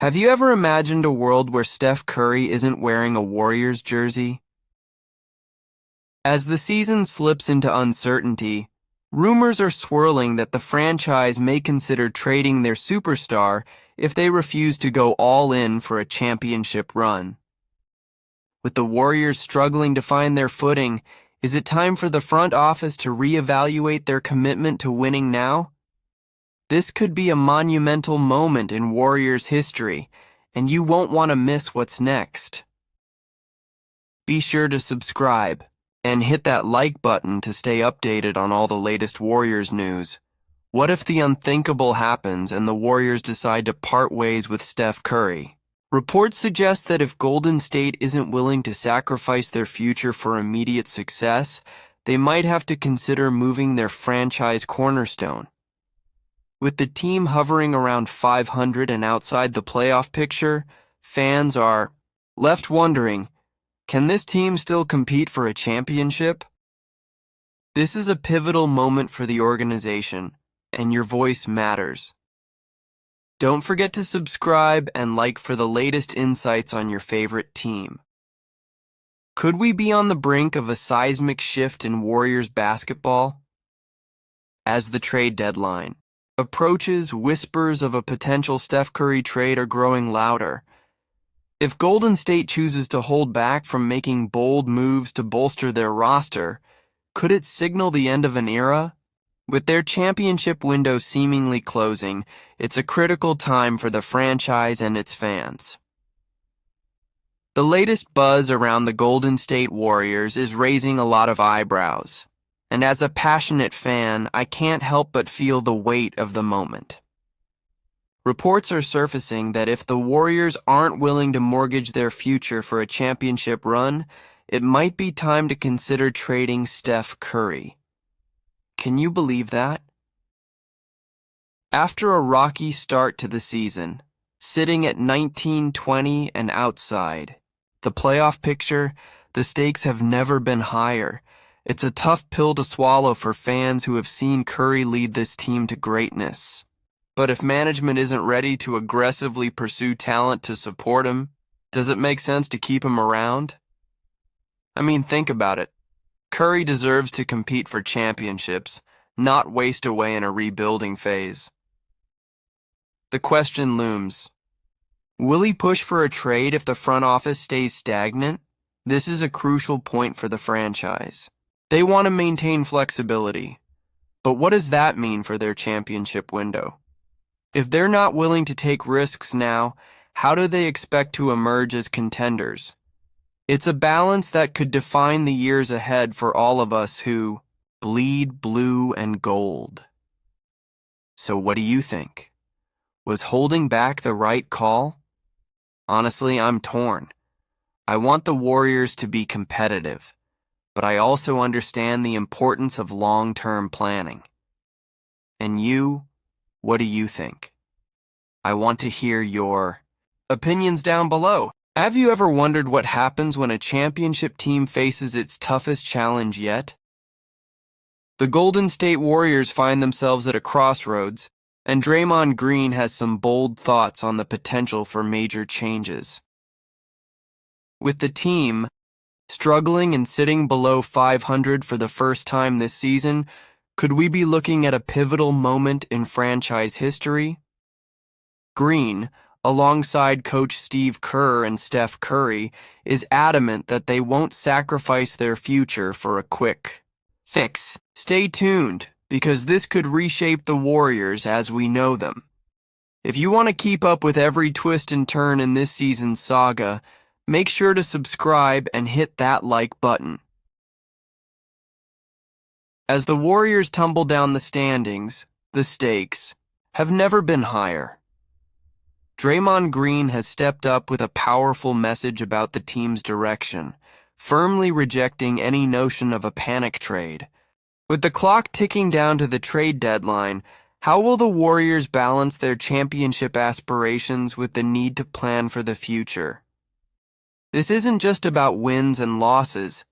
Have you ever imagined a world where Steph Curry isn't wearing a Warriors jersey? As the season slips into uncertainty, rumors are swirling that the franchise may consider trading their superstar if they refuse to go all in for a championship run. With the Warriors struggling to find their footing, is it time for the front office to reevaluate their commitment to winning now? This could be a monumental moment in Warriors history, and you won't want to miss what's next. Be sure to subscribe and hit that like button to stay updated on all the latest Warriors news. What if the unthinkable happens and the Warriors decide to part ways with Steph Curry? Reports suggest that if Golden State isn't willing to sacrifice their future for immediate success, they might have to consider moving their franchise cornerstone. With the team hovering around 500 and outside the playoff picture, fans are left wondering, can this team still compete for a championship? This is a pivotal moment for the organization, and your voice matters. Don't forget to subscribe and like for the latest insights on your favorite team. Could we be on the brink of a seismic shift in Warriors basketball? As the trade deadline approaches, whispers of a potential Steph Curry trade are growing louder. If Golden State chooses to hold back from making bold moves to bolster their roster, could it signal the end of an era? With their championship window seemingly closing, it's a critical time for the franchise and its fans. The latest buzz around the Golden State Warriors is raising a lot of eyebrows, and as a passionate fan, I can't help but feel the weight of the moment. Reports are surfacing that if the Warriors aren't willing to mortgage their future for a championship run, it might be time to consider trading Steph Curry. Can you believe that? After a rocky start to the season, sitting at 19-20 and outside the playoff picture, the stakes have never been higher. It's a tough pill to swallow for fans who have seen Curry lead this team to greatness. But if management isn't ready to aggressively pursue talent to support him, does it make sense to keep him around? I mean, think about it. Curry deserves to compete for championships, not waste away in a rebuilding phase. The question looms. Will he push for a trade if the front office stays stagnant? This is a crucial point for the franchise. They want to maintain flexibility. But what does that mean for their championship window? If they're not willing to take risks now, how do they expect to emerge as contenders? It's a balance that could define the years ahead for all of us who bleed blue and gold. So what do you think? Was holding back the right call? Honestly, I'm torn. I want the Warriors to be competitive, but I also understand the importance of long-term planning. And you? What do you think? I want to hear your opinions down below. Have you ever wondered what happens when a championship team faces its toughest challenge yet? The Golden State Warriors find themselves at a crossroads, and Draymond Green has some bold thoughts on the potential for major changes. With the team struggling and sitting below 500 for the first time this season, could we be looking at a pivotal moment in franchise history? Green, alongside Coach Steve Kerr and Steph Curry, is adamant that they won't sacrifice their future for a quick fix. Stay tuned, because this could reshape the Warriors as we know them. If you want to keep up with every twist and turn in this season's saga, make sure to subscribe and hit that like button. As the Warriors tumble down the standings, the stakes have never been higher. Draymond Green has stepped up with a powerful message about the team's direction, firmly rejecting any notion of a panic trade. With the clock ticking down to the trade deadline, how will the Warriors balance their championship aspirations with the need to plan for the future? This isn't just about wins and losses.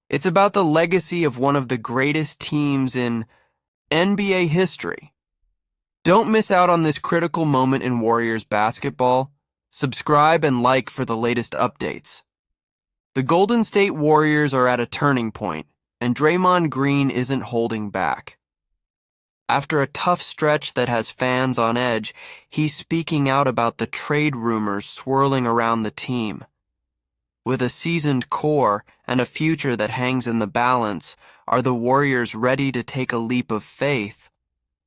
It's about the legacy of one of the greatest teams in NBA history. Don't miss out on this critical moment in Warriors basketball. Subscribe and like for the latest updates. The Golden State Warriors are at a turning point, and Draymond Green isn't holding back. After a tough stretch that has fans on edge, he's speaking out about the trade rumors swirling around the team. With a seasoned core and a future that hangs in the balance, are the Warriors ready to take a leap of faith,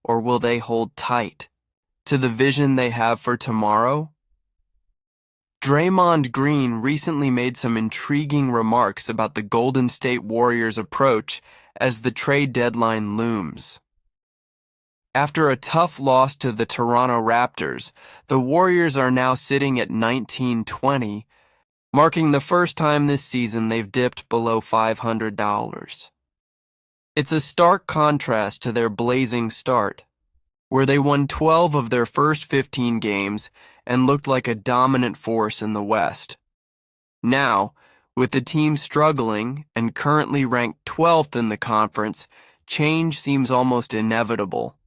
or will they hold tight to the vision they have for tomorrow? Draymond Green recently made some intriguing remarks about the Golden State Warriors' approach as the trade deadline looms. After a tough loss to the Toronto Raptors, the Warriors are now sitting at 19-20, marking the first time this season they've dipped below $500. It's a stark contrast to their blazing start, where they won 12 of their first 15 games and looked like a dominant force in the West. Now, with the team struggling and currently ranked 12th in the conference, change seems almost inevitable.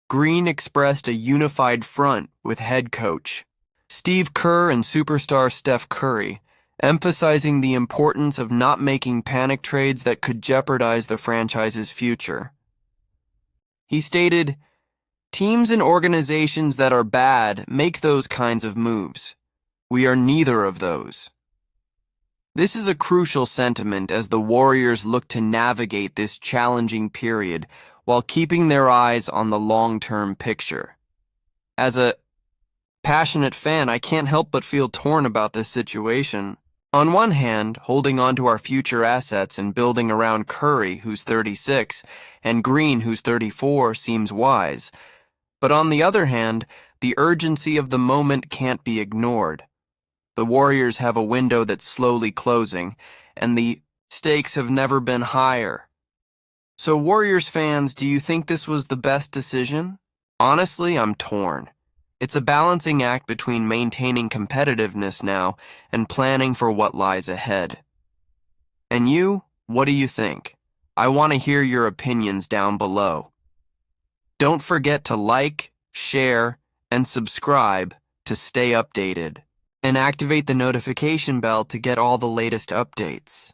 Green expressed a unified front with head coach Steve Kerr and superstar Steph Curry, emphasizing the importance of not making panic trades that could jeopardize the franchise's future. He stated, "Teams and organizations that are bad make those kinds of moves. We are neither of those." This is a crucial sentiment as the Warriors look to navigate this challenging period while keeping their eyes on the long-term picture. As a passionate fan, I can't help but feel torn about this situation. On one hand, holding on to our future assets and building around Curry, who's 36, and Green, who's 34, seems wise. But on the other hand, the urgency of the moment can't be ignored. The Warriors have a window that's slowly closing, and the stakes have never been higher. So Warriors fans, do you think this was the best decision? Honestly, I'm torn. It's a balancing act between maintaining competitiveness now and planning for what lies ahead. And you, what do you think? I want to hear your opinions down below. Don't forget to like, share, and subscribe to stay updated. And activate the notification bell to get all the latest updates.